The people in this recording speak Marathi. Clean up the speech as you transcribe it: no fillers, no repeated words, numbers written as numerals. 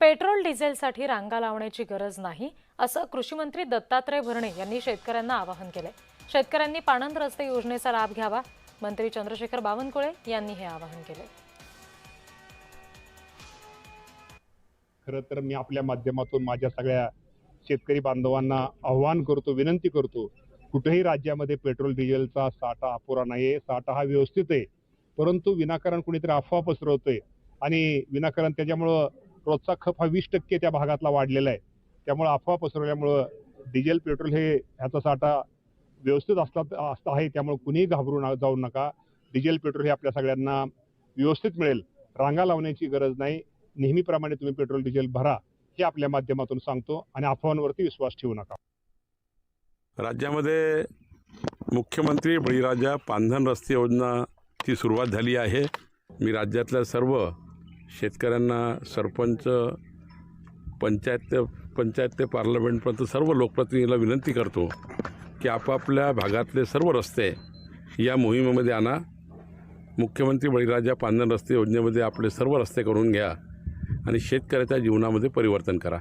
पेट्रोल डिझेलसाठी रांगा लावण्याची गरज नाही, असं कृषी मंत्री दत्तात्रय भरणे यांनी शेतकऱ्यांना आवाहन केले। शेतकऱ्यांनी पाणंद रस्ते योजनेचा लाभ घ्यावा। मंत्री चंद्रशेखर बावनकुळे यांनी हे आवाहन केले। खरं तर मी आपल्या माध्यमातून माझ्या सगळ्या शेतकरी बांधवांना आवाहन करतो, विनंती करतो, कुठेही राज्यामध्ये पेट्रोल डिझेलचा साठा अपुरा नाहीये। साठा हा व्यवस्थित आहे, परंतु विनाकारण कुणीतरी अफवा पसरवतोय आणि विनाकारण त्याच्यामुळं रोजचा खप हा 20% त्या भागातला वाढलेला आहे। त्यामुळे अफवा पसरवल्यामुळं डिझेल पेट्रोल हे ह्याचा साठा व्यवस्थित असता आहे। त्यामुळे कुणीही घाबरून जाऊ नका। डिझेल पेट्रोल हे आपल्या सगळ्यांना व्यवस्थित मिळेल, रांगा लावण्याची गरज नाही। नेहमीप्रमाणे तुम्ही पेट्रोल डिझेल भरा, हे आपल्या माध्यमातून सांगतो आणि अफवांवरती विश्वास ठेवू नका। राज्यामध्ये मुख्यमंत्री बळीराजा पांधन रस्ते योजनाची सुरुवात झाली आहे। मी राज्यातल्या सर्व शेतकऱ्यांना, सरपंच, पंचायत ते पार्लमेंटपर्यंत सर्व लोकप्रतिनिधीला विनंती करतो की आपापल्या भागातले सर्व रस्ते या मोहिमेमध्ये आणा। मुख्यमंत्री बळीराजा पांधन रस्ते योजनेमध्ये आपले सर्व रस्ते करून घ्या आणि शेतकऱ्याच्या जीवनामध्ये परिवर्तन करा।